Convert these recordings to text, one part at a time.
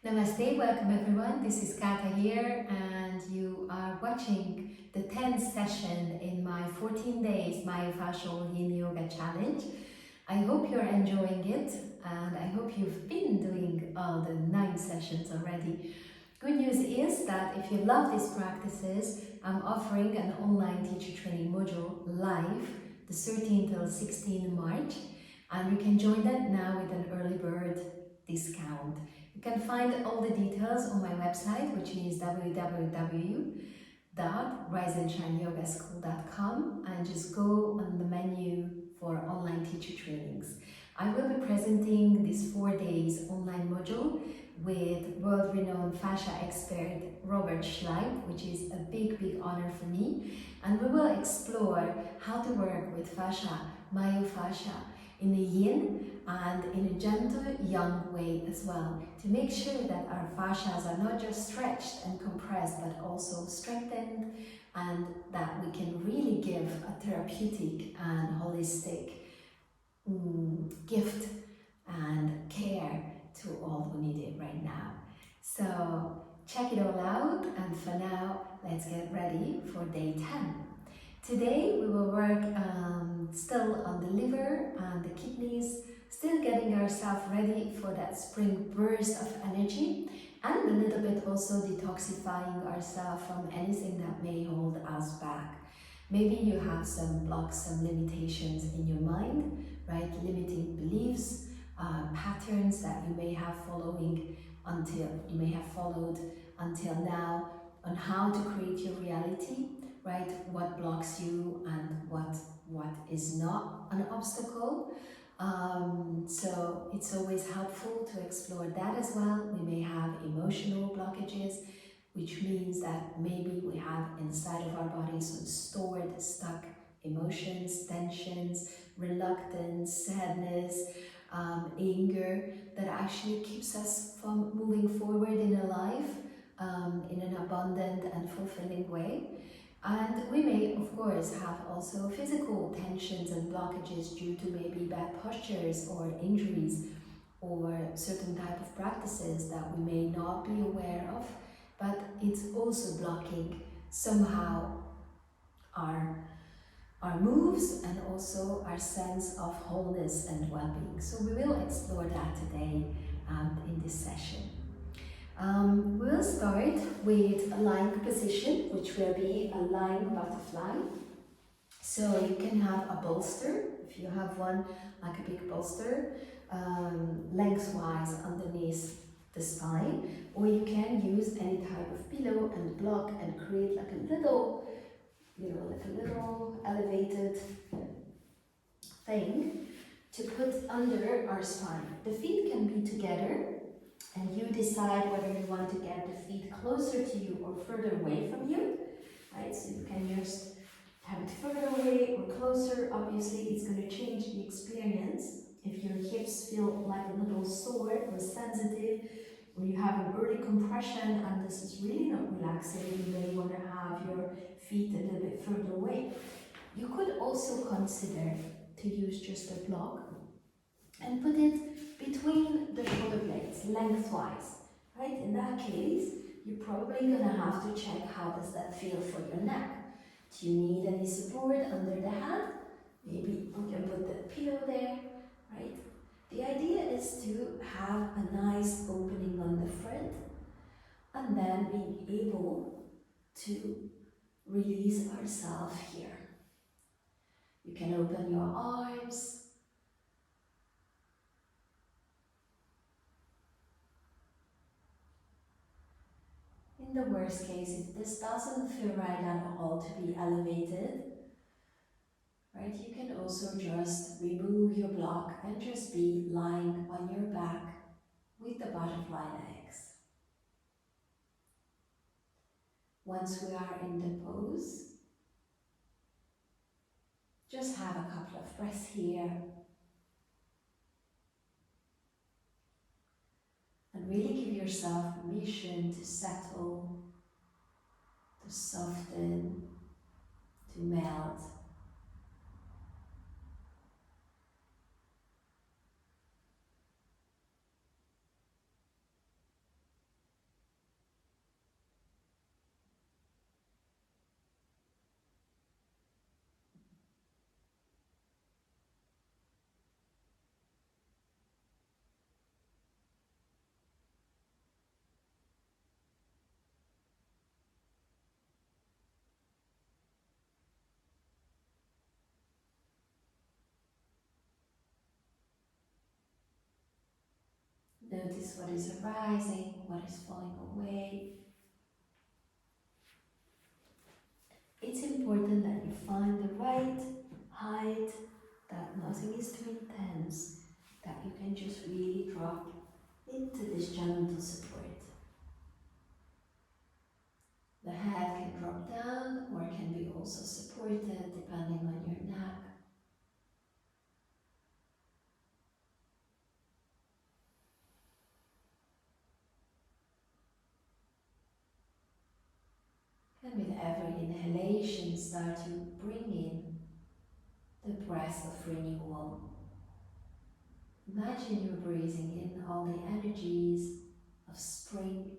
Namaste, welcome everyone. This is Kata here, and you are watching the 10th session in my 14 days myofascial yin yoga challenge. I hope you're enjoying it, and I hope you've been doing all the 9 sessions already. Good news is that if you love these practices, I'm offering an online teacher training module live the 13th till 16th March, and you can join that now with an early bird discount. You can find all the details on my website, which is www.riseandshineyogaschool.com, and just go on the menu for online teacher trainings. I will be presenting this 4 days online module with world-renowned fascia expert Robert Schleip, which is a big honor for me, and we will explore how to work with fascia, myofascia, in a yin and in a gentle yang way as well, to make sure that our fascias are not just stretched and compressed but also strengthened, and that we can really give a therapeutic and holistic gift and care to all who need it right now. So check it all out, and for now let's get ready for day 10. Today we will work still on the liver and the kidneys, still getting ourselves ready for that spring burst of energy, and a little bit also detoxifying ourselves from anything that may hold us back. Maybe you have some blocks, some limitations in your mind, right? Limiting beliefs, patterns that you may have followed until now on how to create your reality. Right, what blocks you and what is not an obstacle. So it's always helpful to explore that as well. We may have emotional blockages, which means that maybe we have inside of our bodies some stored, stuck emotions, tensions, reluctance, sadness, anger, that actually keeps us from moving forward in a life in an abundant and fulfilling way. And we may, of course, have also physical tensions and blockages due to maybe bad postures or injuries or certain type of practices that we may not be aware of, but it's also blocking somehow our moves and also our sense of wholeness and well-being. So we will explore that today in this session. We'll start with a lying position, which will be a lying butterfly. So you can have a bolster, if you have one, like a big bolster, lengthwise underneath the spine, or you can use any type of pillow and block and create like a little, elevated thing to put under our spine. The feet can be together, and you decide whether you want to get the feet closer to you or further away from you, right? So you can just have it further away or closer. Obviously, it's going to change the experience. If your hips feel like a little sore or sensitive, or you have an early compression and this is really not relaxing, you may want to have your feet a little bit further away. You could also consider to use just a block and put it between the shoulder blades, lengthwise, right? In that case, you're probably gonna have to check how does that feel for your neck. Do you need any support under the hand? Maybe you can put the pillow there, right? The idea is to have a nice opening on the front and then being able to release ourselves here. You can open your arms. In the worst case, if this doesn't feel right at all to be elevated, right, you can also just remove your block and just be lying on your back with the butterfly legs. Once we are in the pose, just have a couple of breaths here and really give yourself permission to settle, to soften, to melt. Notice what is arising, what is falling away. It's important that you find the right height, that nothing is too intense, that you can just really drop into this gentle support. The head can drop down or can be also supported depending on your neck. And with every inhalation, start to bring in the breath of renewal. Imagine you're breathing in all the energies of spring,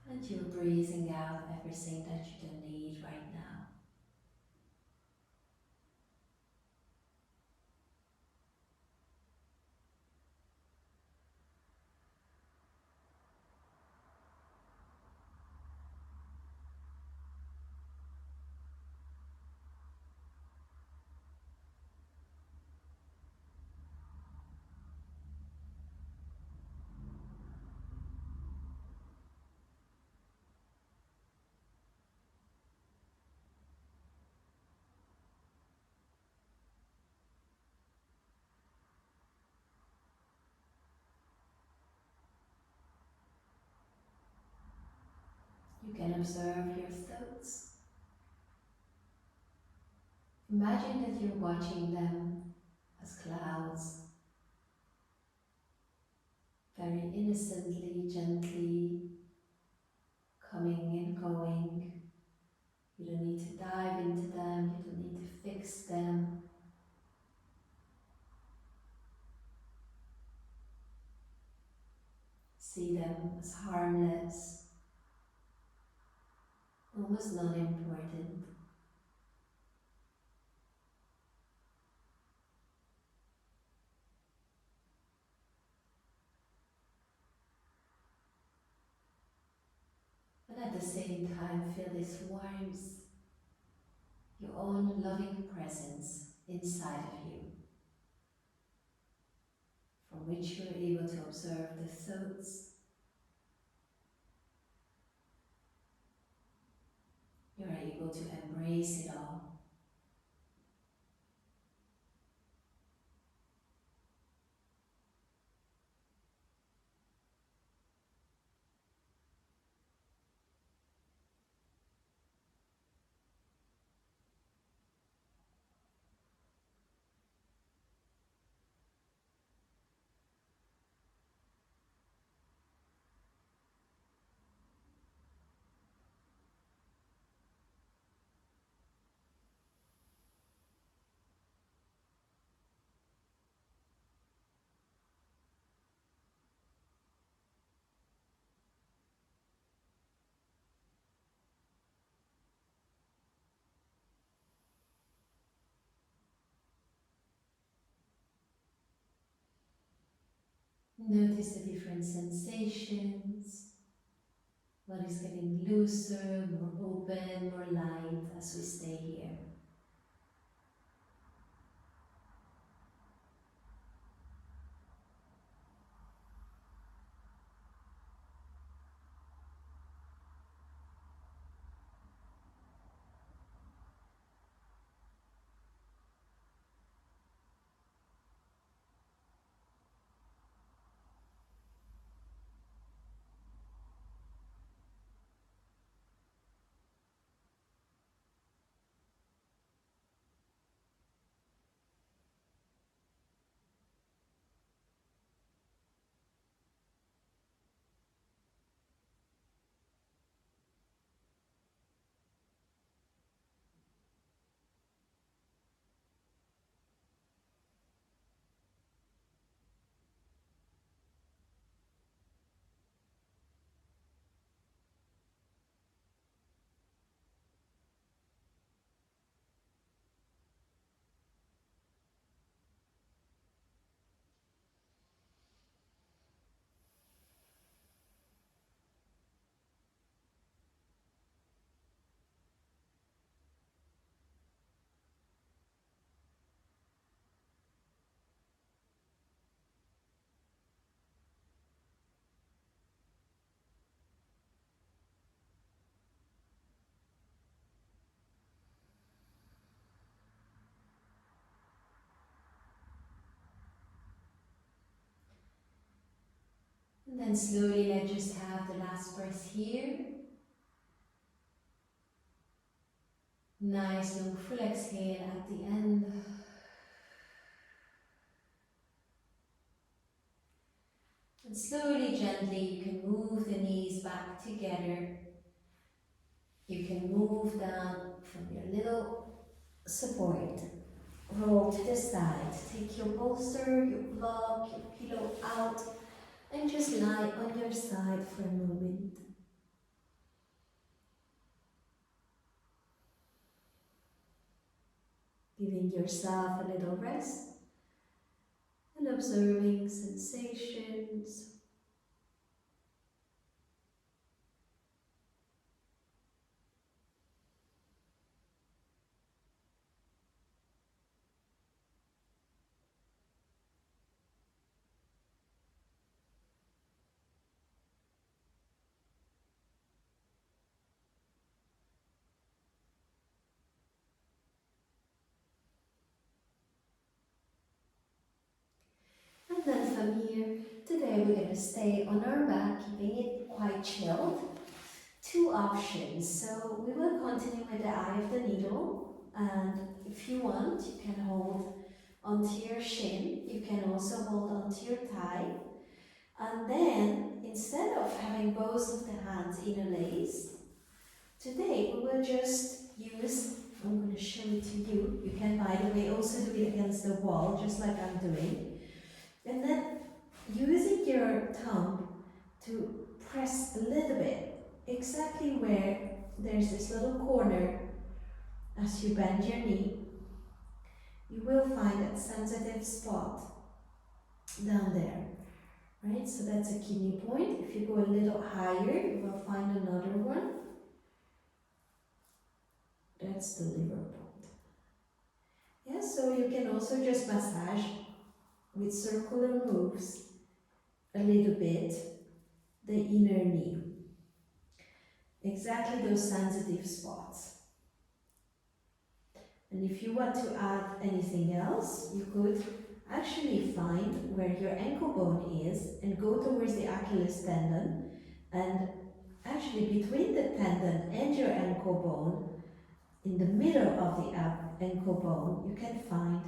and you're breathing out everything that you don't need right now. You can observe your thoughts. Imagine that you're watching them as clouds, very innocently, gently coming and going. You don't need to dive into them, you don't need to fix them. See them as harmless, almost non-important. But at the same time, feel this warmth, your own loving presence inside of you, from which you're able to observe the thoughts. You're able to embrace it all. Notice the different sensations, what is getting looser, more open, more light as we stay here. And then slowly let's just have the last breath here. Nice long full exhale at the end. And slowly, gently, you can move the knees back together. You can move down from your little support. Roll to the side. Take your bolster, your block, your pillow out, and just lie on your side for a moment. Giving yourself a little rest and observing sensations. And then from here, today we're going to stay on our back, keeping it quite chilled. Two options. So we will continue with the eye of the needle, and if you want, you can hold onto your shin. You can also hold onto your thigh. And then, instead of having both of the hands interlaced, today we will just use, I'm going to show it to you. You can, by the way, also do it against the wall, just like I'm doing. And then using your thumb to press a little bit, exactly where there's this little corner as you bend your knee, you will find that sensitive spot down there, right? So that's a kidney point. If you go a little higher, you will find another one. That's the liver point. Yeah, so you can also just massage with circular moves a little bit the inner knee. Exactly those sensitive spots. And if you want to add anything else, you could actually find where your ankle bone is and go towards the Achilles tendon, and actually between the tendon and your ankle bone, in the middle of the ankle bone, you can find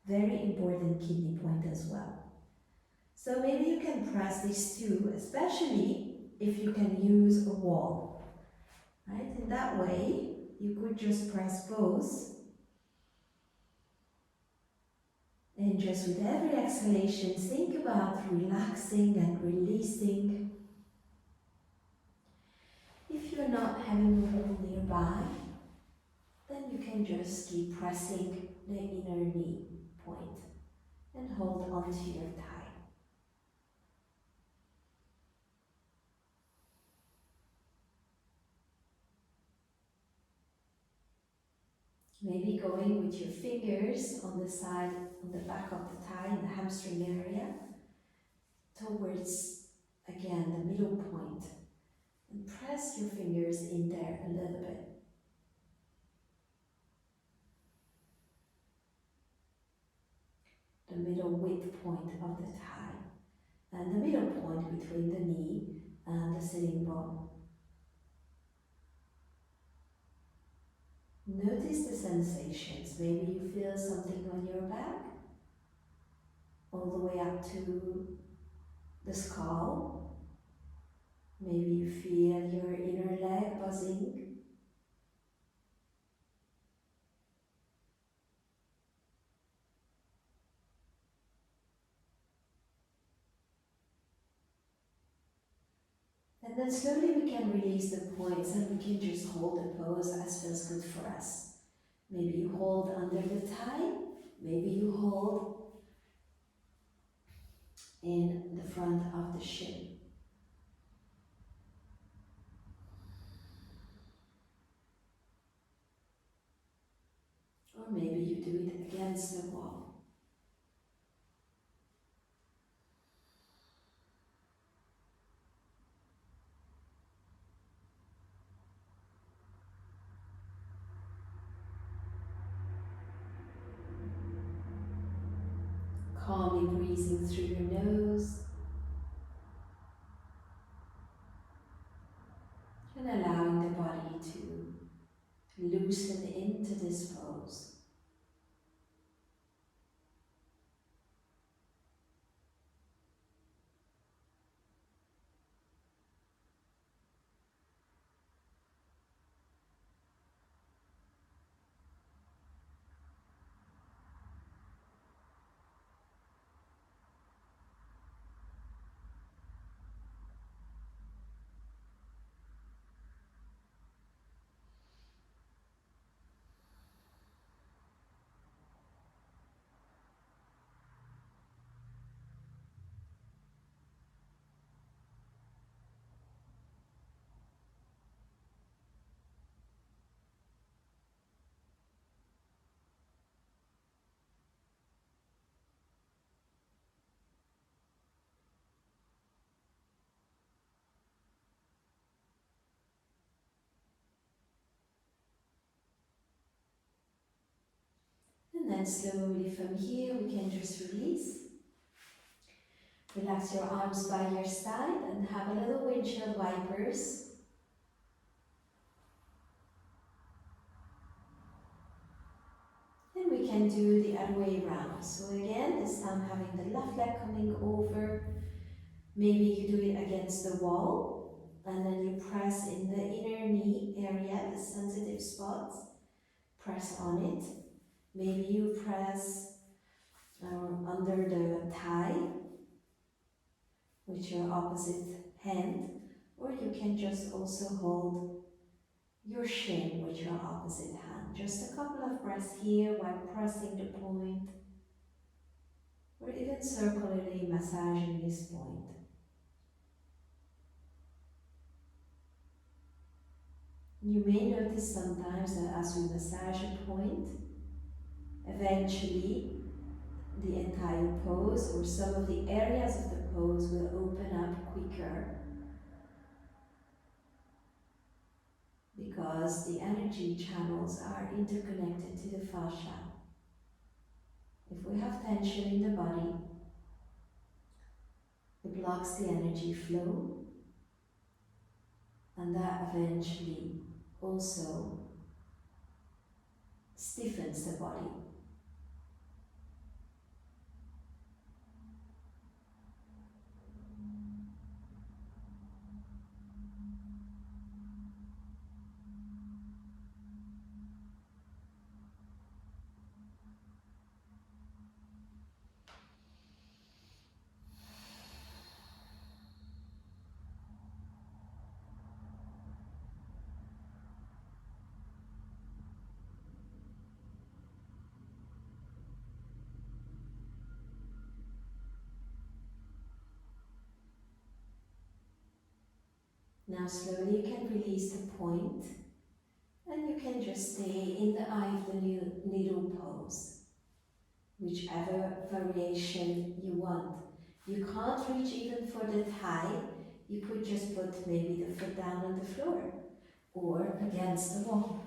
very important kidney point as well. So maybe you can press these two, especially if you can use a wall, right? In that way, you could just press both. And just with every exhalation, think about relaxing and releasing. If you're not having a wall nearby, then you can just keep pressing the inner knee point and hold onto your thigh. Maybe going with your fingers on the side, on the back of the thigh, in the hamstring area, towards, again, the middle point. And press your fingers in there a little bit. The middle width point of the thigh, and the middle point between the knee and the sitting bone. Notice the sensations. Maybe you feel something on your back, all the way up to the skull. Maybe you feel your inner leg buzzing. And then slowly we can release the points and we can just hold the pose as feels good for us. Maybe you hold under the thigh, maybe you hold in the front of the shin. Or maybe you do it against the wall. Calmly breathing through your nose loosen into this pose. And then slowly from here we can just release. Relax your arms by your side and have a little windshield wipers. And we can do the other way around. So again, this time having the left leg coming over. Maybe you do it against the wall and then you press in the inner knee area, the sensitive spots. Press on it. Maybe you press under the thigh with your opposite hand, or you can just also hold your shin with your opposite hand. Just a couple of breaths here while pressing the point, or even circularly massaging this point. You may notice sometimes that as we massage a point, eventually the entire pose or some of the areas of the pose will open up quicker because the energy channels are interconnected to the fascia. If we have tension in the body, it blocks the energy flow, and that eventually also stiffens the body. Now slowly you can release the point and you can just stay in the eye of the needle pose, whichever variation you want. You can't reach even for the thigh, you could just put maybe the foot down on the floor or against the wall.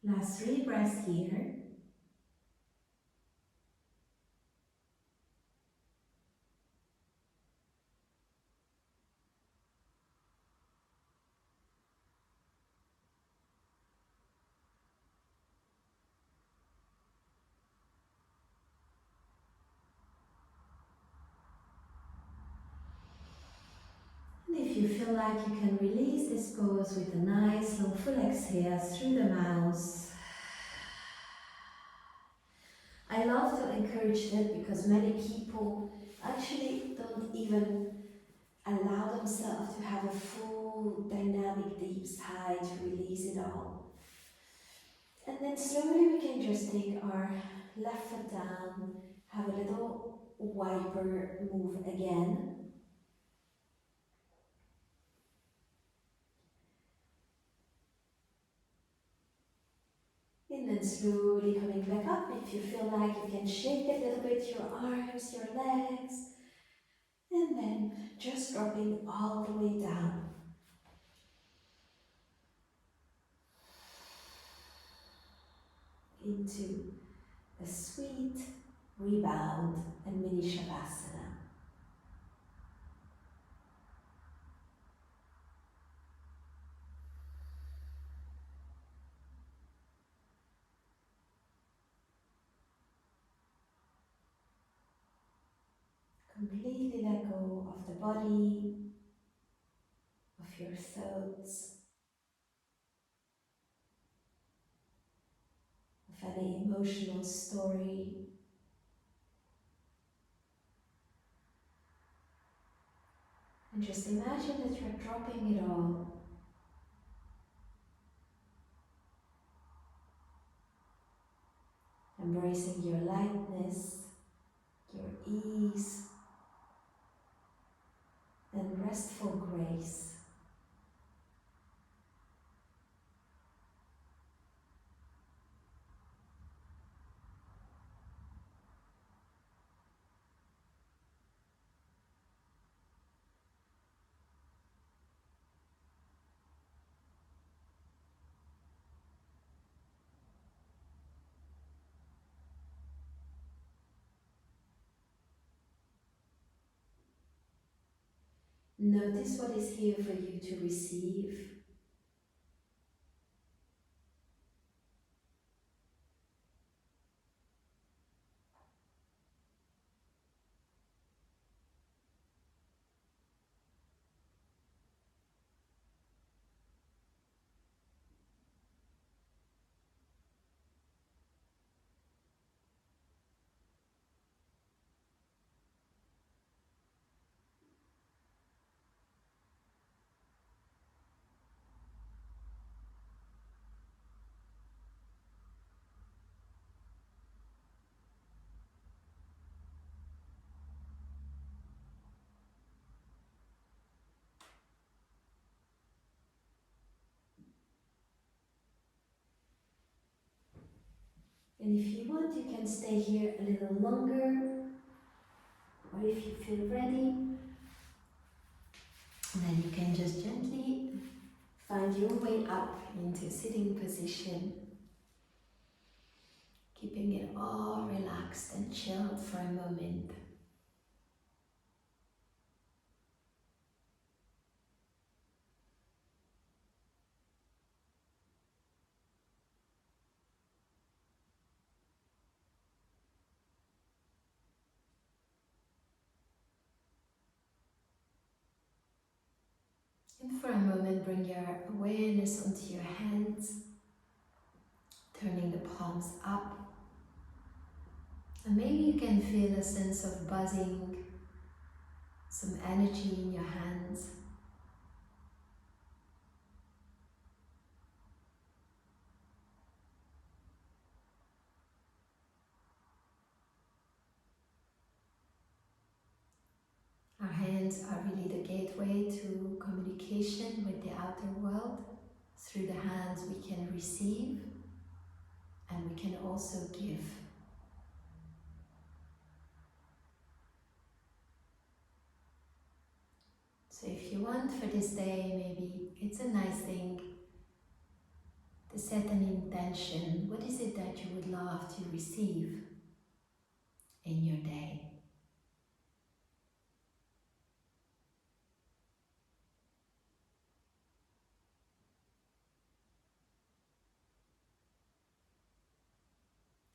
Last 3 breaths here. And if you feel like you can release this pose with a nice long full exhale through the mouth. I love to encourage that because many people actually don't even allow themselves to have a full dynamic deep sigh to release it all. And then slowly we can just take our left foot down, have a little wiper move again. And then slowly coming back up. If you feel like you can shake a little bit your arms, your legs. And then just dropping all the way down. Into a sweet rebound and mini shavasana. Completely let go of the body, of your thoughts, of any emotional story. And just imagine that you're dropping it all. Embracing your lightness, your ease, and restful grace. Notice what is here for you to receive. And if you want, you can stay here a little longer, or if you feel ready, then you can just gently find your way up into sitting position, keeping it all relaxed and chilled for a moment. And for a moment, bring your awareness onto your hands, turning the palms up. And maybe you can feel a sense of buzzing, some energy in your hands. Our hands are really the gateway to communication with the outer world. Through the hands we can receive and we can also give. So if you want for this day, maybe it's a nice thing to set an intention. What is it that you would love to receive in your day?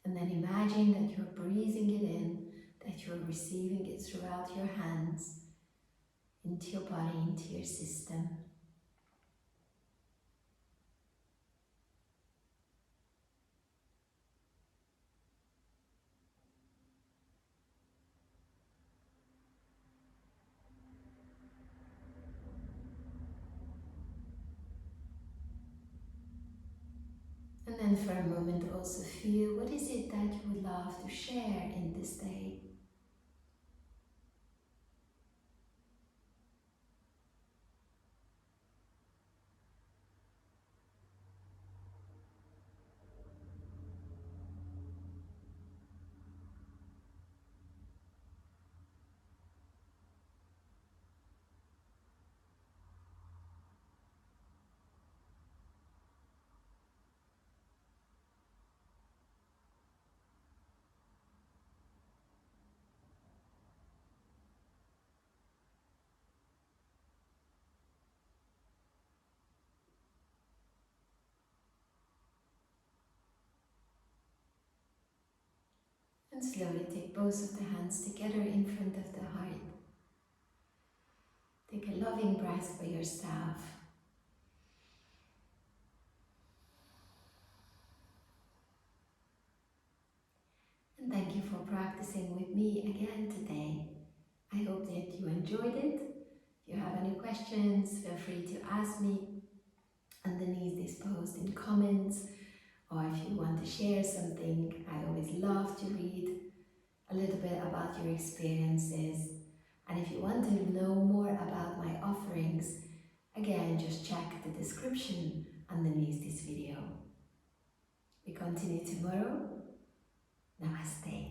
And then imagine that you're breathing it in, that you're receiving it throughout your hands, into your body, into your system. And then for a moment also feel, what is it that you would love to share in this day? And slowly take both of the hands together in front of the heart. Take a loving breath for yourself. And thank you for practicing with me again today. I hope that you enjoyed it. If you have any questions, feel free to ask me underneath this post in comments, or if you want to share something. I always love to read a little bit about your experiences. And if you want to know more about my offerings, again, just check the description underneath this video. We continue tomorrow. Namaste.